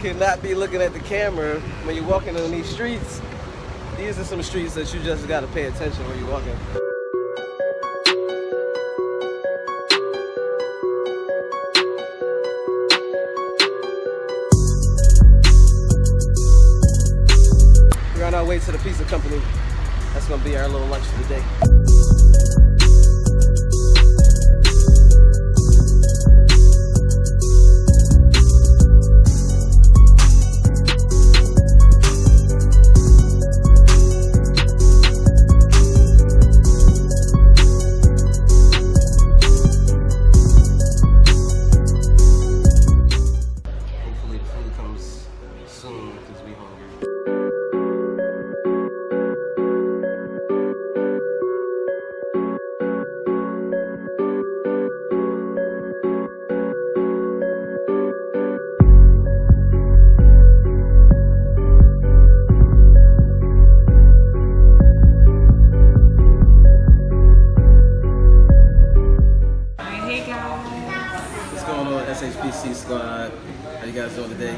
cannot be looking at the camera when you're walking on these streets. These are some streets that you just gotta pay attention when you're walking. We're on our way to the pizza company. That's gonna be our little lunch for the day. SHPC squad, how you guys doing today?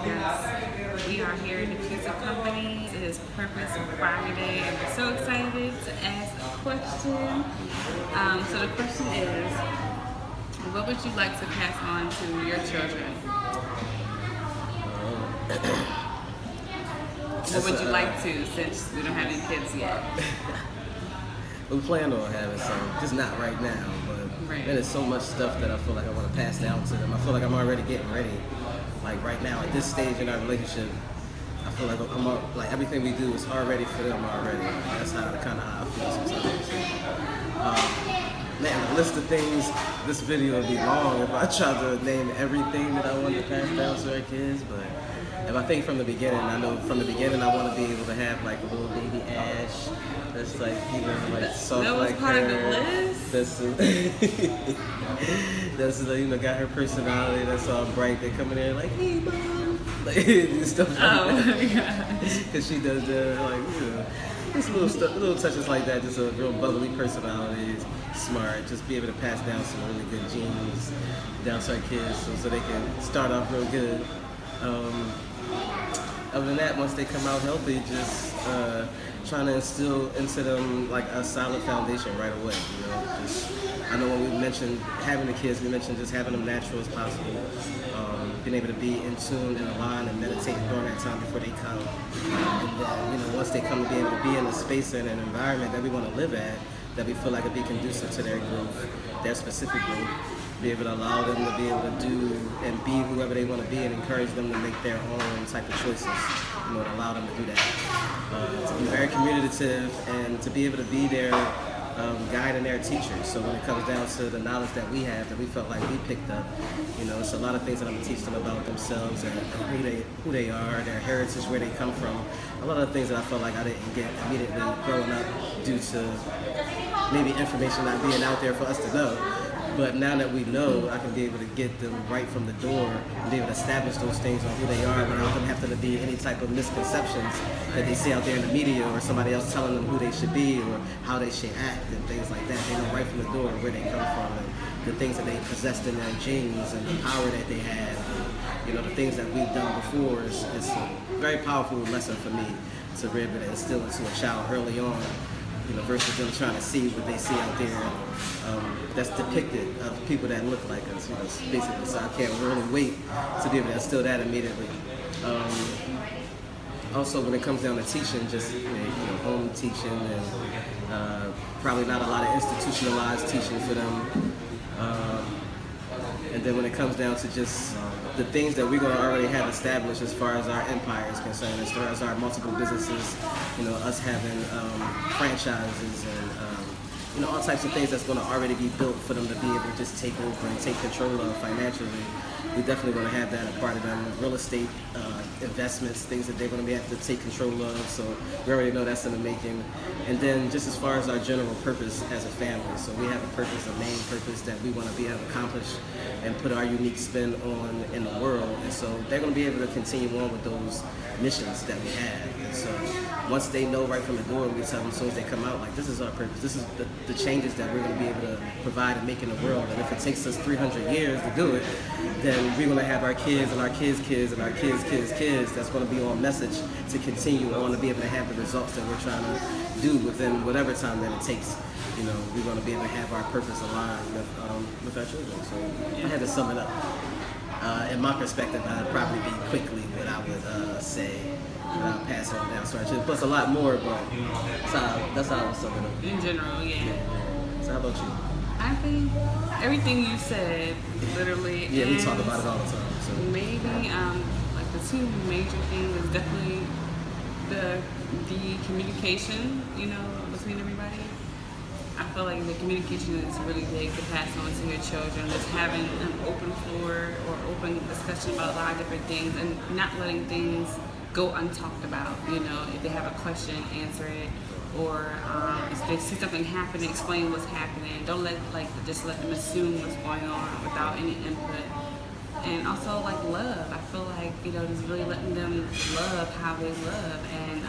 Yes, we are here at the Pizza Company. It is Purpose Friday, and we're so excited to ask a question. So the question is, what would you like to pass on to your children? What would you like to, since we don't have any kids yet? We plan on having some, just not right now, but man, there's so much stuff that I feel like I want to pass down to them. I feel like I'm already getting ready. Like right now, at this stage in our relationship, I feel like like everything we do is already for them already. That's kind of how I feel sometimes. Man, the list of things, this video would be long if I tried to name everything that I want to pass down to our kids, but if I think from the beginning, I know from the beginning I want to be able to have like a little baby Ash that's like even like soft that was like part her. Of the list. That's got her personality. That's all bright. They come in there like, hey mom, like stuff like that. My God. Because she does just little stuff, little touches like that. Just a real bubbly personality, smart. Just be able to pass down some really good genes down to our kids, so they can start off real good. Other than that, once they come out healthy, just trying to instill into them like a solid foundation right away. You know, I know when we mentioned having the kids, we mentioned just having them natural as possible, being able to be in tune and aligned and meditate during that time before they come. And then, once they come to be able to be in a space and an environment that we want to live at, that we feel like it'd be conducive to their growth, their specific growth. Be able to allow them to be able to do and be whoever they want to be, and encourage them to make their own type of choices, to allow them to do that. To be very communicative and to be able to be their guide and their teacher. So when it comes down to the knowledge that we have, that we felt like we picked up, it's a lot of things that I'm going to teach them about themselves and who they are, their heritage, where they come from. A lot of things that I felt like I didn't get immediately growing up due to maybe information not being out there for us to know. But now that we know, I can be able to get them right from the door and be able to establish those things on who they are without them having to be any type of misconceptions that they see out there in the media or somebody else telling them who they should be or how they should act and things like that. They know right from the door where they come from and the things that they possessed in their genes and the power that they have. And, the things that we've done before is a very powerful lesson for me to be able to instill into a child early on. Versus them trying to see what they see out there that's depicted of people that look like us, basically. So I can't really wait to be able to instill that immediately. Also, when it comes down to teaching, just home teaching and probably not a lot of institutionalized teaching for them. And then when it comes down to just the things that we're going to already have established as far as our empire is concerned, as far as our multiple businesses, us having franchises and all types of things that's going to already be built for them to be able to just take over and take control of financially. We definitely going to have that a part of them. Real estate investments, things that they're going to be able to take control of. So we already know that's in the making. And then just as far as our general purpose as a family. So we have a purpose, a main purpose that we want to be able to accomplish and put our unique spin on in the world. And so they're going to be able to continue on with those missions that we have. And so once they know right from the door, we tell them as soon as they come out, like, this is our purpose. This is the changes that we're going to be able to provide and make in the world. And if it takes us 300 years to do it, then then we're going to have our kids and our kids' kids and our kids' kids' kids that's going to be on message to continue on to be able to have the results that we're trying to do within whatever time that it takes. You know, we're going to be able to have our purpose aligned with our children. So if I had to sum it up, in my perspective, I'd probably be quickly what I would say, and I'll pass on down to our children. Plus a lot more, but that's how I would sum it up. In general, yeah. So how about you? I think everything you said, literally. Yeah, we talk about it all the time. So maybe like the two major things is definitely the communication, you know, between everybody. I feel like the communication is really big to pass on to your children. Just having an open floor or open discussion about a lot of different things and not letting things go untalked about. You know, if they have a question, answer it. Or if they see something happening, explain what's happening. Don't just let them assume what's going on without any input. And also like love. I feel like, you know, just really letting them love how they love and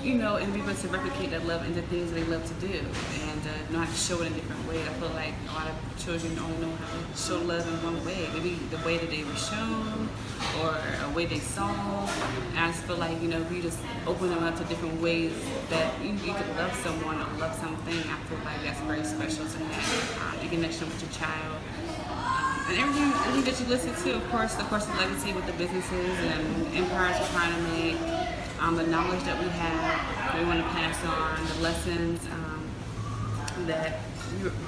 you know, and be able to replicate that love into things they love to do and know how to show it in different ways. I feel like a lot of children only know how to show love in one way. Maybe the way that they were shown or a way they saw. And I just feel like, you know, if you just open them up to different ways that you could love someone or love something, I feel like that's very special to have a connection with your child. And everything that you listen to, of course, the legacy with the businesses and empires we're trying to make. The knowledge that we have, we want to pass on, the lessons that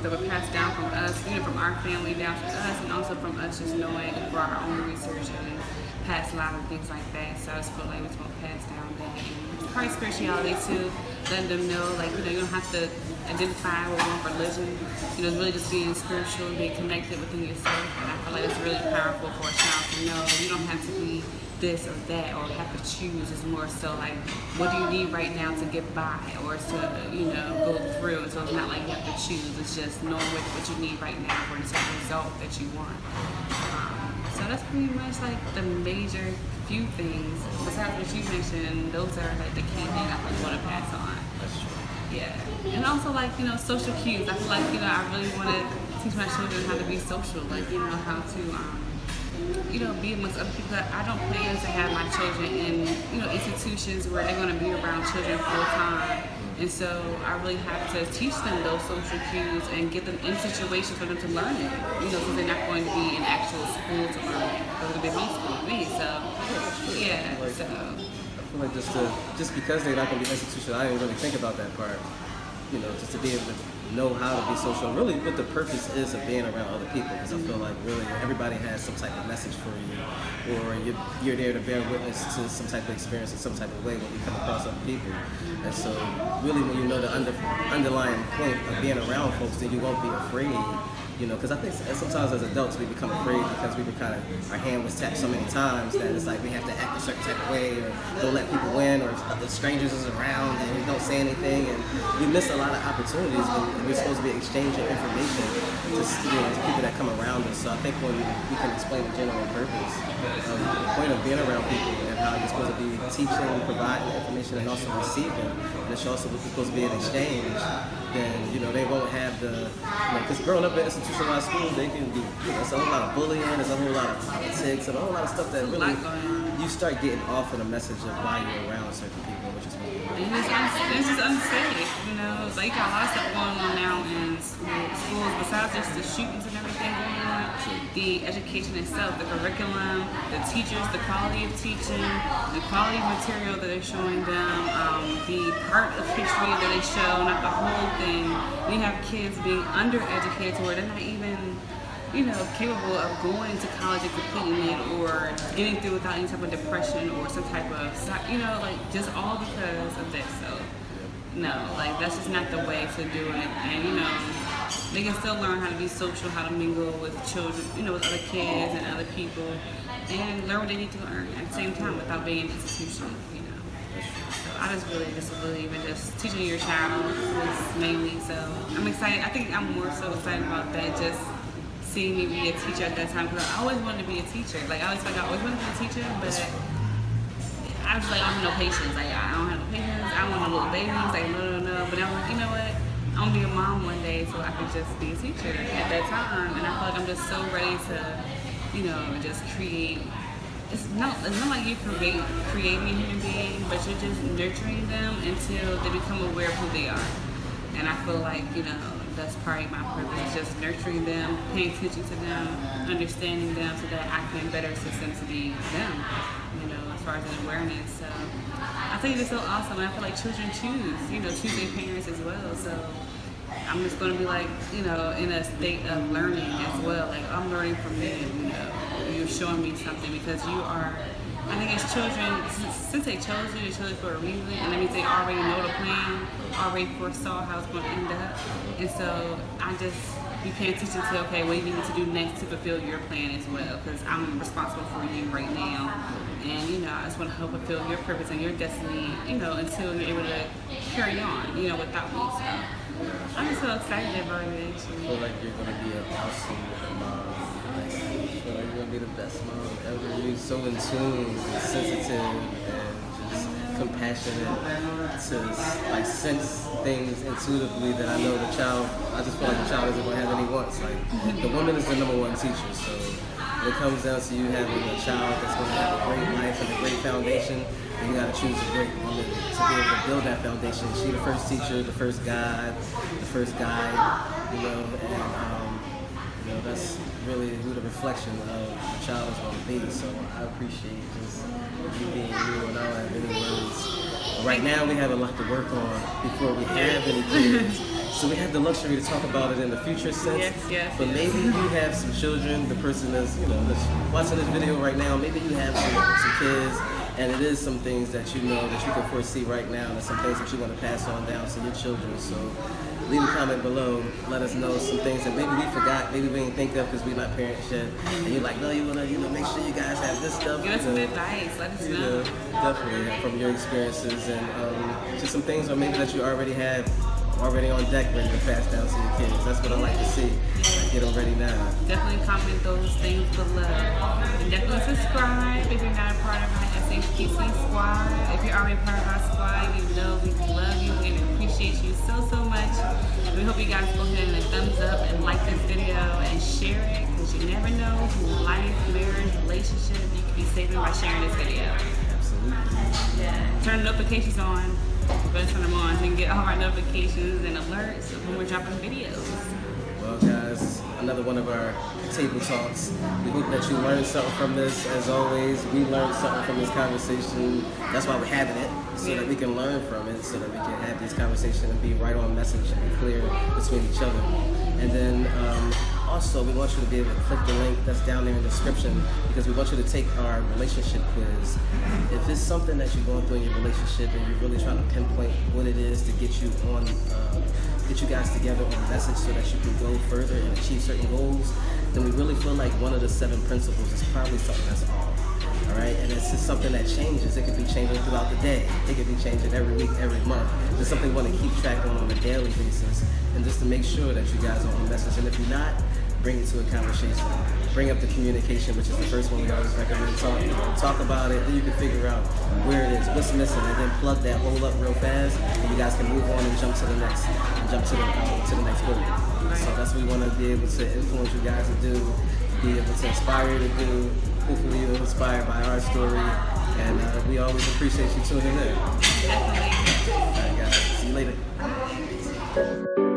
were passed down from us, you know, from our family down to us, and also from us just knowing for our own research and past lives and things like that. So I just feel like we just want to pass down that. And probably spirituality too, letting them know, like, you know, you don't have to identify with one religion. You know, it's really just being spiritual, being connected within yourself. And I feel like it's really powerful for a child to know you don't have to be this or that or have to choose. It's more so like, what do you need right now to get by or to, you know, go through. So it's not like you have to choose. It's just knowing what you need right now for the certain result that you want. So that's pretty much like the major few things. Besides what you mentioned, those are like the key things I really want to pass on. that's true. Yeah. And also like, you know, social cues. I feel like, you know, I really want to teach my children how to be social. Like, you know, how to you know, be amongst other people. I don't plan to have my children in, you know, institutions where they're going to be around children full time. And so I really have to teach them those social cues and get them in situations for them to learn it. You know, because they're not going to be in actual school to learn it. They're going to be homeschooled with me. So, yeah. Like, So I feel like just because they're not going to be institutional, I didn't really think about that part. You know, just to be able to know how to be social, really what the purpose is of being around other people, because I feel like really everybody has some type of message for you, or you're there to bear witness to some type of experience in some type of way when you come across other people. And so really when you know the underlying point of being around folks, then you won't be afraid. You know, because I think sometimes as adults we become afraid because we were our hand was tapped so many times that it's like we have to act a certain type of way, or don't let people in, or if the strangers is around and we don't say anything, and we miss a lot of opportunities when we're supposed to be exchanging information to, you know, to people that come around us. So I think when we can explain the general purpose of the point of being around people and how you're supposed to be teaching, providing information, and also receiving, and it's also supposed to be an exchange, then, you know, they won't have the, you know, because growing up in institutionalized schools, they can be, you know, there's a whole lot of bullying, there's a whole lot of politics, and a whole lot of stuff that really, you start getting off of the message of why you're around certain people, which is really and it's just unsafe, you know. Like, you got a lot of stuff going on now in schools besides just the shootings and everything going on. The education itself, the curriculum, the teachers, the quality of teaching, the quality of material that they're showing them, the part of history that they show, not the whole thing. You have kids being undereducated where they're not even, you know, capable of going to college and completing it or getting through without any type of depression or some type of, you know, like just all because of this. So, no, like that's just not the way to do it. And, you know, they can still learn how to be social, how to mingle with children, you know, with other kids and other people, and learn what they need to learn at the same time without being an institution, you know. So I just really just believe in just teaching your child is mainly. So I'm excited. I think I'm more so excited about that, just seeing me be a teacher at that time, because I always wanted to be a teacher. Like, I always felt like I always wanted to be a teacher, but I was like, I don't have no patience. Like, I don't have no patience. I want no little babies. Like, no. But I'm like, you know what? I'm gonna be a mom one day, so I could just be a teacher at that time. And I feel like I'm just so ready to, you you know, just create. It's not like you're creating a human being, but you're just nurturing them until they become aware of who they are. And I feel like, you know, that's part of my purpose, just nurturing them, paying attention to them, understanding them so that I can better assist them to be them, you know, as far as an awareness. So I think it's so awesome. And I feel like children choose their parents as well. So I'm just going to be like, you know, in a state of learning as well. Like, I'm learning from you, you know, you're showing me something because you are, I think as children, since they chose for a reason, and that means they already know the plan, already foresaw how it's going to end up. And so I just be paying attention to, okay, what do you need to do next to fulfill your plan as well? Because I'm responsible for you right now. And, you know, I just want to help fulfill your purpose and your destiny, you know, until you're able to carry on, you know, without me. So I'm just so excited about it, actually. I feel like you're going to be an awesome mom. Like, I feel like you're going to be the best mom ever. You're so in tune, sensitive, and just compassionate to like sense things intuitively that I know the child, I just feel like the child isn't going to have any wants. Like, the woman is the #1 teacher, so it comes down to you having a child that's going to have a great life and a great foundation. And you got to choose a great woman to be able to build that foundation. She the first teacher, the first guide, you know, and you know, that's really who the reflection of the child is going to be. So I appreciate just you being you, and I don't have any words. Right now we have a lot to work on before we have any kids. So we have the luxury to talk about it in the future sense. Yes. But maybe you have some children, the person that's, you know, that's watching this video right now, maybe you have some kids, and it is some things that you know that you can foresee right now, and some things that you want to pass on down to your children. So leave a comment below, let us know some things that maybe we forgot, maybe we didn't think of because we're not parents yet. And you're like, no, you want to, you know, make sure you guys have this stuff. Give us some advice, let us know. Definitely from your experiences, and just some things or maybe that you already have already on deck ready to pass down to your kids. That's what I like to see. Like, get them ready now. Definitely comment those things below. And definitely subscribe if you're not a part of my SHPC squad. If you're already part of our squad, you know we love you and appreciate you so much. We hope you guys go ahead and thumbs up and like this video and share it, because you never know who life, marriage, relationship you could be saving by sharing this video. Absolutely. Yeah. Turn notifications on. We're going to turn them on so you can get all our notifications and alerts when we're dropping videos. Well, guys, another one of our table talks. We hope that you learned something from this. As always, we learned something from this conversation. That's why we're having it, so that we can learn from it, so that we can have this conversation and be right on message and be clear between each other. And then also, we want you to be able to click the link that's down there in the description, because we want you to take our relationship quiz. If it's something that you're going through in your relationship and you're really trying to pinpoint what it is to get you on, get you guys together on a message so that you can go further and achieve certain goals, then we really feel like one of the 7 principles is probably something that's off. All right, and it's just something that changes. It could be changing throughout the day. It could be changing every week, every month. It's something we want to keep track on a daily basis, and just to make sure that you guys are on message. And if you're not, bring it to a conversation. Bring up the communication, which is the first one we always recommend. Talk about it, then you can figure out where it is, what's missing, and then plug that hole up real fast, and you guys can move on and jump to the next goal. So that's what we want to be able to influence you guys to do, be able to inspire you to do. Hopefully you're inspired by our story, and we always appreciate you tuning in. Definitely. All right, guys. See you later.